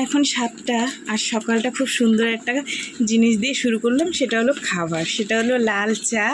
এখন 7টা আর সকালটা খুব সুন্দর একটা জিনিস দিয়ে শুরু করলাম, সেটা হলো খাবার। সেটা হলো লাল চা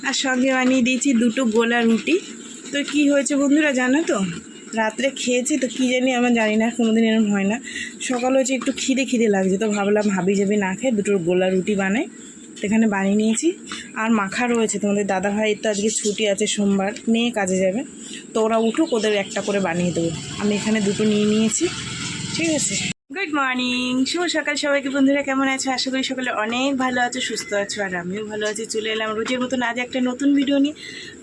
আর সঙ্গে বানিয়ে দিয়েছি 2টো গোলা রুটি। তো কি হয়েছে বন্ধুরা জানো তো, রাত্রে খেয়েছি তো কী জানি আমার জানি না, কোনোদিন এরকম হয় না। সকাল হয়েছে একটু খিদে লাগছে, তো ভাবলাম হাবি যাবি না খেয়ে 2টো গোলা রুটি বানাই। এখানে বানিয়ে নিয়েছি আর মাখা রয়েছে। তোমাদের দাদাভাই তো আজকে ছুটি আছে, সোমবার মেয়ে কাজে যাবে, তো ওরা উঠুক, ওদের একটা করে বানিয়ে দেবো। আমি এখানে 2টো নিয়ে নিয়েছি, ঠিক আছে। গুড মর্নিং, শুভ সকাল সবাইকে। বন্ধুরা কেমন আছো? আশা করি সকালে অনেক ভালো আছো, সুস্থ আছো, আর আমিও ভালো আছি। চলে এলাম রোজের মতন আজ একটা নতুন ভিডিও নিয়ে।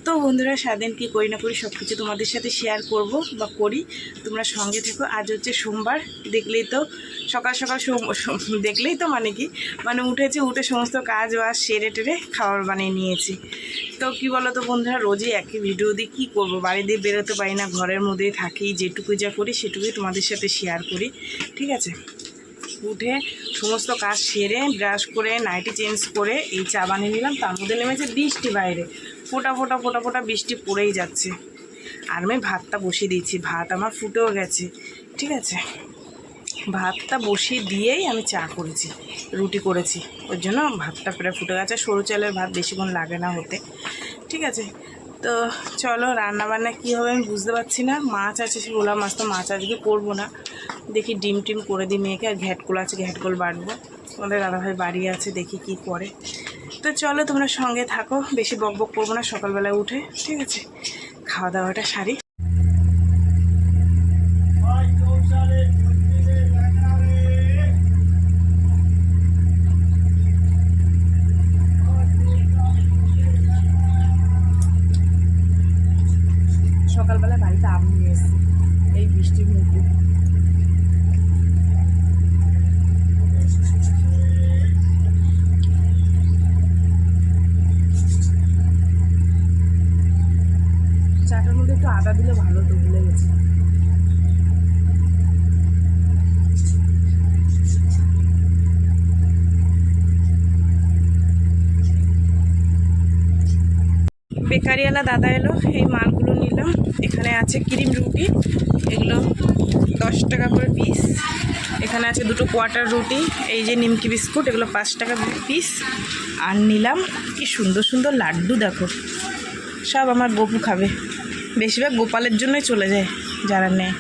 তো বন্ধুরা, সারাদিন কী করি না করি সব কিছু তোমাদের সাথে শেয়ার করব বা করি, তোমরা সঙ্গে থেকো। আজ হচ্ছে সোমবার, দেখলেই তো সকাল সকাল দেখলেই তো মানে কি, মানে উঠে সমস্ত কাজ বাজ সেরে টেরে খাবার বানিয়ে নিয়েছি। তো কি বলো তো বন্ধুরা, রোজই একই ভিডিও দিয়ে কী করবো, বাড়ি দিয়ে বেরোতে পারি না, ঘরের মধ্যেই থাকি। যেটুকু যা করি সেটুকুই তোমাদের সাথে শেয়ার করি, ঠিক আছে। উঠে সমস্ত কাজ সেরে ব্রাশ করে নাইটি চেঞ্জ করে এই চা বানিয়ে নিলাম। তার মধ্যে নেমেছে বৃষ্টি, বাইরে ফোটা ফোটা ফোটা ফোটা বৃষ্টি পড়েই যাচ্ছে। আর আমি ভাতটা বসিয়ে দিয়েছি, ভাত আমার ফুটেও গেছে, ঠিক আছে। ভাতটা বসিয়ে দিয়েই আমি চা করেছি, রুটি করেছি, ওর জন্য ভাতটা প্রায় ফুটে গেছে। সরু চালের ভাত বেশিক্ষণ লাগে না হতে, ঠিক আছে। তো চলো, রান্নাবান্না কী হবে আমি বুঝতে পারছি না। মাছ আছে, সে গোলা মাছ, তো মাছ আজকে করবো না, দেখি ডিম টিম করে দিই মেয়েকে। আর ঘ্যাটকোল আছে, ঘ্যাটকোল বাটবো। তোমাদের দাদাভাই বাড়ি আছে, দেখি কি করে। তো চলো তোমরা সঙ্গে থাকো, বেশি বক বক করবো না, সকালবেলায় উঠে, ঠিক আছে। খাওয়া দাওয়াটা সারি। সকালবেলায় বাড়িতে আম নিয়ে এসেছি এই বৃষ্টির মধ্যে। চাটার মধ্যে একটু আদা দিলে ভালো, তো ভুলে গেছি। বেকারিওয়ালা দাদা এলো, এই মালগুলো নিলাম। এখানে আছে ক্রিম রুটি, এগুলো 10 টাকা করে পিস। এখানে আছে 2টো কোয়ার্টার রুটি, এই যে নিমকি বিস্কুট, এগুলো 5 টাকা পিস। আর নিলাম কি সুন্দর সুন্দর লাড্ডু, দেখো সব আমার গপু খাবে। বেশিরভাগ গোপালের জন্যই চলে যায় যারা নেয়,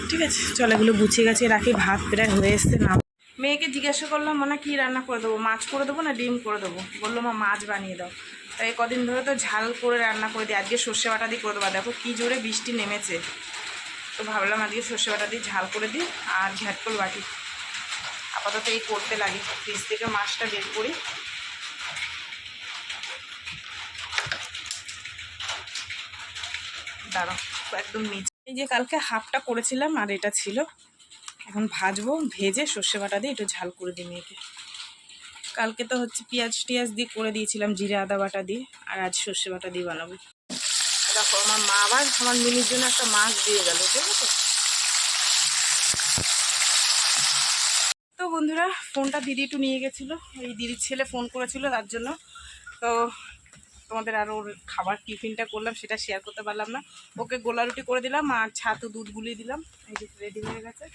ঠিক আছে। চলো এগুলো গুছিয়ে গেছে রাখি। ভাত প্রায় হয়ে এসছে না। মেয়েকে জিজ্ঞাসা করলাম, মানে কী রান্না করে দেবো, মাছ করে দেবো না ডিম করে দেবো। বললো মা মাছ বানিয়ে দাও। তাই কদিন ধরে তো ঝাল করে রান্না করে দিই, আজকে সর্ষে বাটা দিয়ে করে দেবো। দেখো কী জোরে বৃষ্টি নেমেছে, তো ভাবলাম আজকে সর্ষে বাটা দিয়ে ঝাল করে দিই আর ঘ্যাটকল বাটি। আপাতত এই করতে লাগে, ফ্রিজ থেকে মাছটা বের করি। দাঁড়াও একদম নিচে, এই যে কালকে হাফটা করেছিলাম আর এটা ছিল, এখন ভাজবো। ভেজে সর্ষে বাটা দিয়ে একটু ঝাল করে দিই মেয়েকে। কালকে তো হচ্ছে পেঁয়াজ টিয়াজ দিয়ে করে দিয়েছিলাম, জিরে আদা বাটা দিয়ে, আর আজ সর্ষে বাটা দিয়ে বানাবো। দেখো আমার মা আবার আমার মিনির জন্য একটা মাছ দিয়ে গেল, ঠিক আছে। তো বন্ধুরা, ফোনটা দিদি একটু নিয়ে গেছিলো, এই দিদির ছেলে ফোন করেছিল তার জন্য। তো তোমাদের আরও ওর খাবার টিফিনটা করলাম, সেটা শেয়ার করতে পারলাম না। ওকে গোলা রুটি করে দিলাম আর ছাতু দুধ গুলিয়ে দিলাম, এই যে রেডি হয়ে গেছে।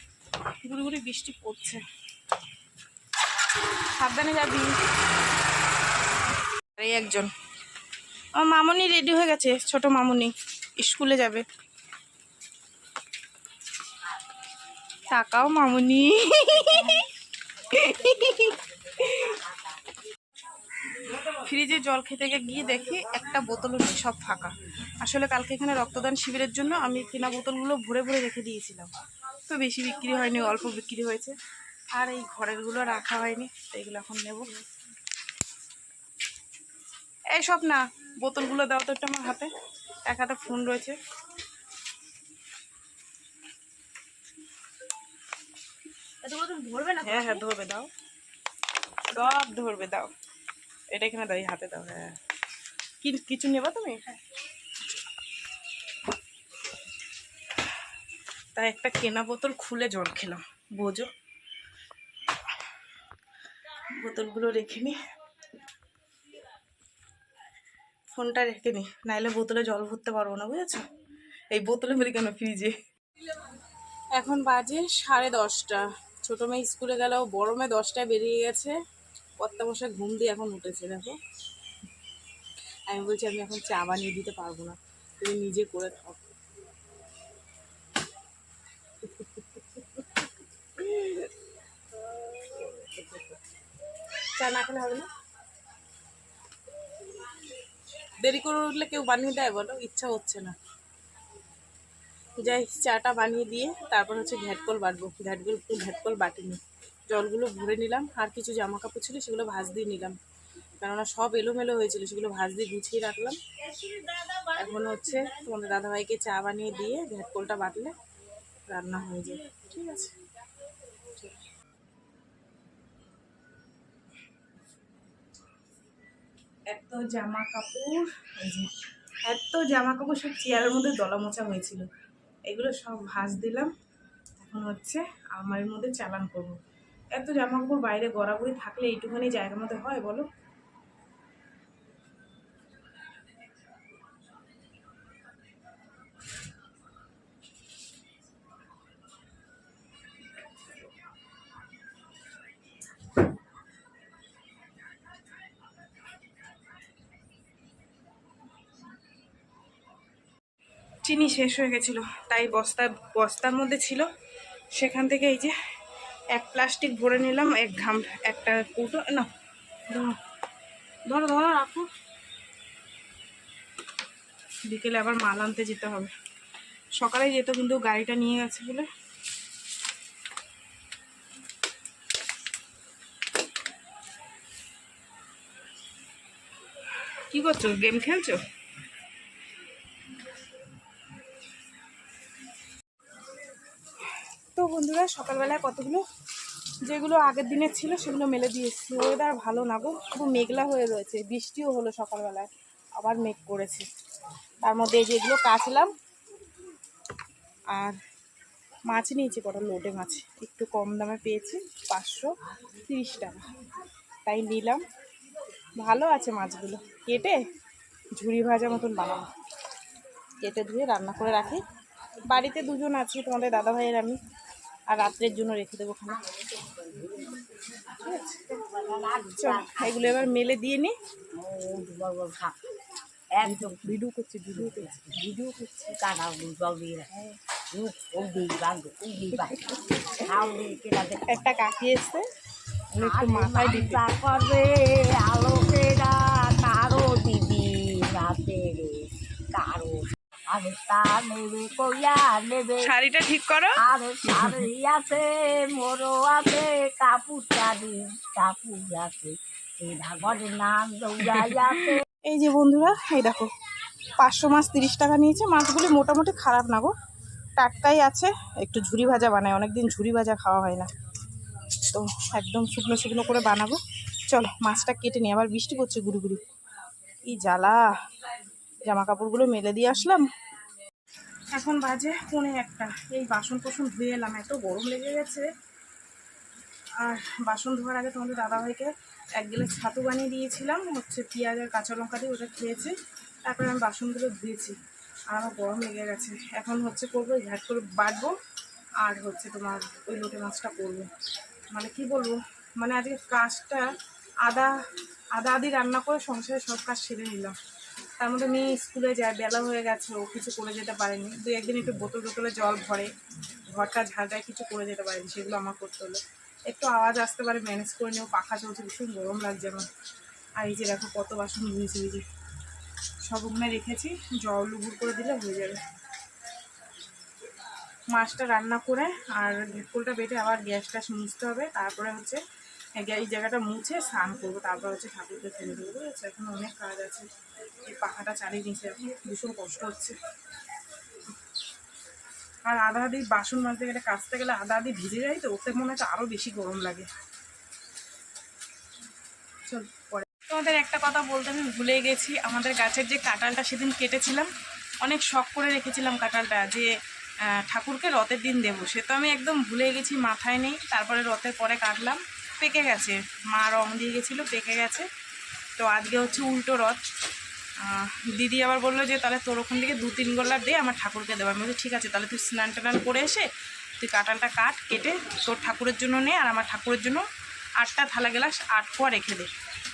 গুড়ি বৃষ্টি পড়ছে, সাবধানে যাবি। এই একজন আমার মামুনি রেডি হয়ে গেছে, ছোট মামুনি স্কুলে যাবে। তাকাও মামুনি। ফ্রিজে জল খেতে গিয়ে দেখি একটা বোতলও নেই, সব ফাঁকা। আসলে কালকে এখানে রক্তদান শিবিরের জন্য আমি কেনা বোতলগুলো ভরে ভরে রেখে দিয়েছিলাম, তো বেশি বিক্রি হয়নি, অল্প বিক্রি হয়েছে। আর এই ঘরেরগুলো রাখা হয়নি, তো এগুলো এখন নেব। এই সব না, বোতলগুলো দাও তো একটা আমার হাতে, এক হাতে ফোন রয়েছে। ধরবে না? হ্যাঁ হ্যাঁ ধরবে, দাও সব ধরবে, দাও এটা এখানে দাও, হাতে দাও। হ্যাঁ কিছু নেবা তুমি? তাই একটা কেনা বোতল খুলে জল খেলাম, বোঝো। বোতলগুলো রেখে নি, ফোনটা রেখে নি, নাইলে বোতলে জল ভরতে পারবো না, বুঝেছো। এই বোতলে বলি কেন, ফ্রিজে। এখন বাজে 10:30। ছোটো মেয়ে স্কুলে গেলেও বড় মেয়ে 10টায় বেরিয়ে গেছে। কর্তা বসে ঘুম দিয়ে এখন উঠেছে দেখো। আমি বলছি আমি এখন চা বানিয়ে দিতে পারবো না, তুমি নিজে করে খাও। চা না খেলে হবে না? দেরি করে উঠলে কেউ বানিয়ে দেয় বলো? ইচ্ছা হচ্ছে না। যাই চাটা বানিয়ে দিয়ে তারপর হচ্ছে ঘ্যাটকল বাটবো। ঘ্যাটকল বাটিনি, জলগুলো ভরে নিলাম। আর কিছু জামা কাপড় ছিল সেগুলো ভাঁজ দিয়ে নিলাম, কেননা সব এলোমেলো হয়েছিল, সেগুলো ভাঁজ দিয়ে গুছিয়ে রাখলাম। এখন হচ্ছে তোমাদের দাদাভাইকে চা বানিয়ে দিয়ে ঘ্যাটকলটা বাটলে রান্না হয়ে যায়। ঠিক আছে। এত জামা কাপড়, এই যে এত জামা কাপড় সব চেয়ারের মধ্যে দলা মোচা হয়েছিল, এগুলো সব ভাঁজ দিলাম। এখন হচ্ছে আলমারির মধ্যে চালান করবো। এত জামা কাপড় বাইরে গড়াগড়ি থাকলে এইটুখানি জায়গার মধ্যে হয় বলো? চিনি শেষ হয়ে গেছিলো, তাই বস্তার মধ্যে ছিল, সেখান থেকে এই যে এক প্লাস্টিক ভরে নিলাম। একটা কৌটো না, ধরো ধরো ধরো রাখো, বিকেলে আবার মাল আনতে যেতে হবে। সকালে যেত কিন্তু গাড়িটা নিয়ে গেছে বলে। কি করছো, গেম খেলছো? তো বন্ধুরা সকালবেলায় কতগুলো যেগুলো আগের দিনের ছিল সেগুলো মেলে দিয়েছি। ওয়েদার ভালো না গো, শুধু মেঘলা হয়ে রয়েছে। বৃষ্টিও হলো সকালবেলায়, আবার মেঘ করেছে। তার মধ্যে এই যেগুলো কাচলাম। আর মাছ নিয়েছি কটা, লোটে মাছ একটু কম দামে পেয়েছি, 530 টাকা, তাই নিলাম। ভালো আছে মাছগুলো, কেটে ঝুরি ভাজা মতন বানাবো। কেটে ধুয়ে রান্না করে রাখি। বাড়িতে দুজন আছি, তোমাদের দাদা ভাইয়ের আমি, আর রাত্রের জন্য রেখে দেবো খানা। চল এগুলো এবার মেলে দিয়ে নি। ভিডিও করছি একটা কাকি এসছে, একটু মাথায় দিতে করবে আলোকেরা কারো দিদি রাতে কারো। শাড়িটা ঠিক করো। শাড়ি আছে, মোরো আছে, কাপড় আছে, এই যে বন্ধুরা এই দেখো 500 মাছ 30 টাকা নিয়েছে। মাছগুলি মোটামুটি খারাপ না গো, টাটকাই আছে। একটু ঝুরি ভাজা বানাই, অনেকদিন ঝুরি ভাজা খাওয়া হয় না, তো একদম শুকনো শুকনো করে বানাবো। চলো মাছটা কেটে নিই, আবার বৃষ্টি পড়ছে গুড়ি গুড়ি, কি জ্বালা। জামা কাপড়গুলো মেলে দিয়ে আসলাম। এখন বাজে 1:45। এই বাসন কোসন ধুয়ে এলাম, এত গরম লেগে গেছে। আর বাসন ধোয়ার আগে তোমাদের দাদাভাইকে 1 গ্লাস ছাতু বানিয়ে দিয়েছিলাম, হচ্ছে পেঁয়াজ আর কাঁচা লঙ্কা দিয়ে, ওটা খেয়েছে। তারপরে আমি বাসনগুলো ধুয়েছি, আর আমার গরম লেগে গেছে। এখন হচ্ছে করবো ঝাট করে বাটবো, আর হচ্ছে তোমার ওই লোটে মাছটা করবো। মানে কি বলবো, মানে আজকে কাজটা আদা আদি রান্না করে সংসারে সব কাজ সেরে নিলাম। তার মধ্যে মেয়ে স্কুলে যায়, বেলা হয়ে গেছে, ও কিছু করে যেতে পারেনি। 2-1 দিন একটু বোতলে জল ভরে, ঘরটা ঝাড়ায়, কিছু করে যেতে পারেনি, সেগুলো আমার করতে হলো। একটু আওয়াজ আসতে পারে, ম্যানেজ করে নিও, পাখা চলছে, ভীষণ গরম লাগছে আমার। আর এই যে দেখো কত বাসন ধুয়েছি, এই যে সব ওখানে রেখেছি, জল উবুর করে দিলে হয়ে যাবে। মাছটা রান্না করে আর ভেটকলটা বেটে আবার গ্যাসটা মুছতে হবে। তারপরে হচ্ছে এই জায়গাটা মুছে স্নান করবো, তারপর হচ্ছে ঠাকুরকে ফেলে দেবো। বুঝেছে, এখন অনেক কাজ আছে। এই পাখাটা চালিয়ে নিয়েছে, এখন ভীষণ কষ্ট হচ্ছে। আর আদা আদি বাসন মাজতে গেলে, কাচতে গেলে আদা আদি ভিজে যায়, তো ওতে মনে হয় আরও বেশি গরম লাগে। চল পরে তোমাদের একটা কথা বলতে আমি ভুলে গেছি। আমাদের গাছের যে কাঁঠালটা সেদিন কেটেছিলাম, অনেক শখ করে রেখেছিলাম কাঁঠালটা, যে ঠাকুরকে রথের দিন দেবো। সে তো আমি একদম ভুলে গেছি, মাথায় নেই। তারপরে রথের পরে কাটলাম, পেকে গেছে, মা রং দিয়ে গেছিলো, পেকে গেছে। তো আজকে হচ্ছে উল্টো রথ। দিদি আবার বললো যে তাহলে তোর ওখান থেকে 2-3 গোলা দিয়ে আমার ঠাকুরকে দেবো। আমি বলছি ঠিক আছে, তাহলে তুই স্নান টান করে এসে তুই কাঁঠালটা কাট, কেটে তোর ঠাকুরের জন্য নে, আর আমার ঠাকুরের জন্য 8টা থালা গ্লাস 8 পোয়া রেখে দে।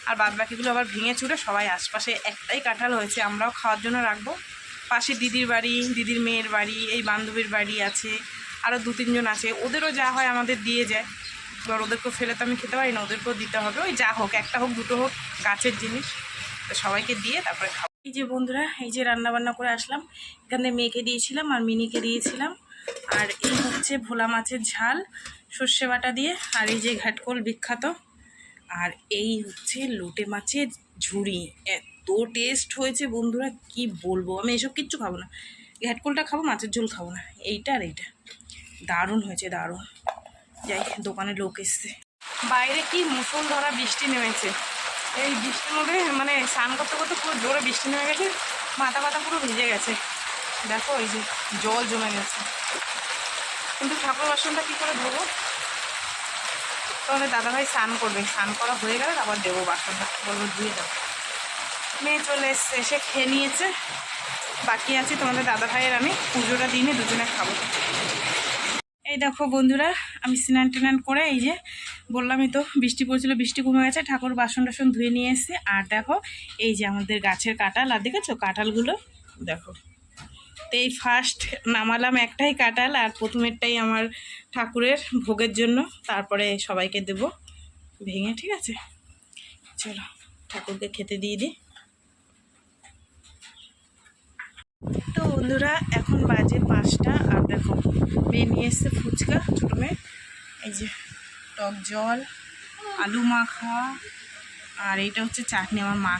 আর বাদ বাকিগুলো আবার ভেঙে চুড়ে সবাই আশপাশে একটাই কাঁঠাল হয়েছে, আমরাও খাওয়ার জন্য রাখবো। পাশে দিদির বাড়ি, দিদির মেয়ের বাড়ি, এই বান্ধবীর বাড়ি আছে, আরও 2-3 জন আছে, ওদেরও যা হয় আমাদের দিয়ে যায়। এবার ওদেরকেও ফেলে তো আমি খেতে পারি না, ওদেরকেও দিতে হবে। ওই যা হোক, একটা হোক দুটো হোক, গাছের জিনিস তো সবাইকে দিয়ে তারপরে খাবো। এই যে বন্ধুরা, এই যে রান্নাবান্না করে আসলাম, এখানে মেয়েকে দিয়েছিলাম আর মিনিকে দিয়েছিলাম। আর এই হচ্ছে ভোলা মাছের ঝাল সর্ষে বাটা দিয়ে, আর এই যে ঘাটকোল বিখ্যাত, আর এই হচ্ছে লোটে মাছের ঝুড়ি। এত টেস্ট হয়েছে বন্ধুরা, কি বলবো। আমি এসব কিচ্ছু খাবো না, ঘাটকোলটা খাবো, মাছের ঝোল খাবো না। এইটা আর এইটা দারুণ হয়েছে, দারুণ। যাই, দোকানে লোক এসছে। বাইরে কি মুষলধারা বৃষ্টি নেমেছে। এই বৃষ্টির মধ্যে মানে স্নান করতে করতে পুরো জোরে বৃষ্টি নেমে গেছে, মাথা পাতা পুরো ভিজে গেছে। দেখো এই যে জল জমে গেছে, কিন্তু ঠাকুর বাসনটা কী করে ধোবো? তোমাদের দাদাভাই স্নান করবে, স্নান করা হয়ে গেলে আবার দেবো বাসনটা, বলবো ধুয়ে দাও। মেয়ে চলে এসছে, এসে খেয়ে নিয়েছে, বাকি আছে তোমাদের দাদাভাইয়ের আমি পুজোটা দিনে দুজনে খাবো। এই দেখো বন্ধুরা, আমি স্নান টান করে এই যে বললামই তো বৃষ্টি পড়ছিল, বৃষ্টি কমে গেছে, ঠাকুর বাসন টাসন ধুয়ে নিয়ে এসছে। আর দেখো এই যে আমাদের গাছের কাঁঠাল, আর দেখেছো কাঁঠালগুলো দেখো। তো এই ফার্স্ট নামালাম একটাই কাঁঠাল, আর প্রথমেরটাই আমার ঠাকুরের ভোগের জন্য, তারপরে সবাইকে দেব ভেঙে, ঠিক আছে? চলো ঠাকুরকে খেতে দিয়ে দিই। তো বন্ধুরা এখন বাজে 5টা, আর দেখো মেয়ে নিয়ে এসছে ফুচকা, ছোটো মেয়ে। এই যে টক জল, আলু মাখা, আর এইটা হচ্ছে চাটনি আমার মা।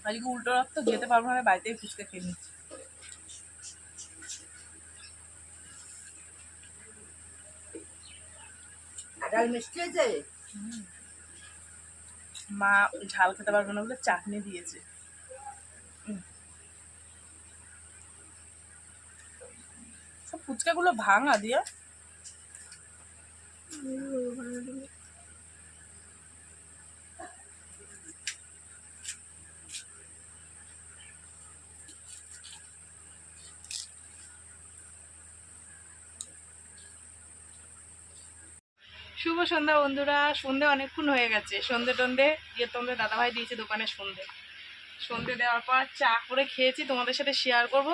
আজকে উল্টো রক্ত যেতে পারবো না, বাড়িতেই ফুচকা খেয়ে নিচ্ছি। মা ঝাল খেতে পারবে না বলে চাটনি দিয়েছে। সব ফুচকাগুলো ভাঙা দিয়া। শুভ সন্ধ্যা বন্ধুরা, সন্ধে অনেকক্ষণ হয়ে গেছে। সন্ধে টন্ধে গিয়ে তোমাদের দাদাভাই দিয়েছে দোকানে সন্ধে দেওয়ার পর চা করে খেয়েছি, তোমাদের সাথে শেয়ার করব।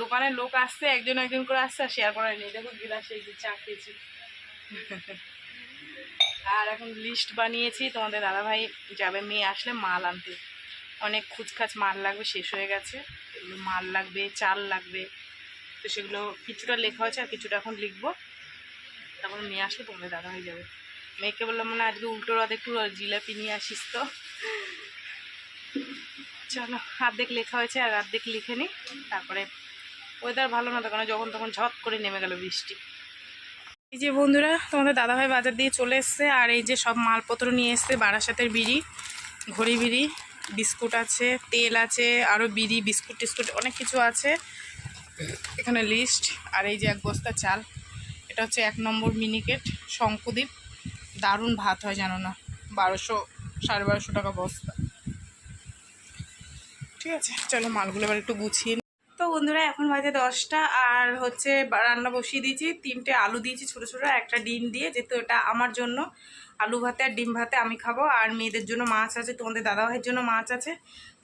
দোকানের লোক আসছে, একজন একজন করে আসছে, আর শেয়ার করার নেই। দেখো গিলাসে এই যে চা খেয়েছি। আর এখন লিস্ট বানিয়েছি, তোমাদের দাদাভাই যাবে মেয়ে আসলে মাল আনতে। অনেক খুচখাচ মাল লাগবে, শেষ হয়ে গেছে। এগুলো মাল লাগবে, চাল লাগবে, তো সেগুলো কিছুটা লেখা হয়েছে, আর কিছুটা এখন লিখবো। তারপর মেয়ে আসলে তোমাদের দাদাভাই যাবে। মেয়েকে বললাম মানে আজকে উল্টো রথ একটু জিলাপি নিয়ে আসিস তো। চলো, অর্ধেক লেখা হয়েছে, আর অর্ধেক লিখে নিই। তারপরে ওয়েদার ভালো না, তখন যখন তখন ঝট করে নেমে গেল বৃষ্টি। এই যে বন্ধুরা, তোমাদের দাদাভাই বাজার দিয়ে চলে এসছে, আর এই যে সব মালপত্র নিয়ে এসছে। বারাসাতের বিড়ি, ঘড়ি বিড়ি, বিস্কুট আছে, তেল আছে, আরও বিড়ি, বিস্কুট টিস্কুট অনেক কিছু আছে এখানে লিস্ট। আর এই যে 1 বস্তা চাল, এটা হচ্ছে 1 নম্বর মিনিকেট শঙ্কুদ্বীপ, দারুণ ভাত হয় জানো না, 1200 1250 টাকা বস্তা। ঠিক আছে, চলো মালগুলো এবার একটু গুছিয়ে। তো বন্ধুরা এখন বাজে 10টা, আর হচ্ছে রান্না বসিয়ে দিয়েছি। 3টে আলু দিয়েছি ছোটো ছোটো, একটা ডিম দিয়ে, যেহেতু এটা আমার জন্য আলু ভাতে আর ডিম ভাতে আমি খাবো, আর মেয়েদের জন্য মাছ আছে, তোমাদের দাদাভাইয়ের জন্য মাছ আছে।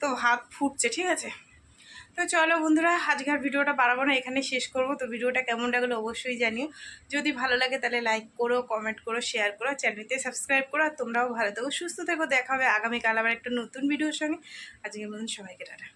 তো ভাত ফুটছে, ঠিক আছে। তো চলো বন্ধুরা, আজকের ভিডিওটা বাড়াবো না, এখানে শেষ করব। তো ভিডিওটা কেমন লাগলো অবশ্যই জানিও। যদি ভালো লাগে তাহলে লাইক করো, কমেন্ট করো, শেয়ার করো, চ্যানেলটি সাবস্ক্রাইব করো। আর তোমরাও ভালো থেকো, সুস্থ থেকো। দেখা হবে আগামীকাল আবার একটা নতুন ভিডিওর সঙ্গে। আজকের মতন সবাইকে টাটা।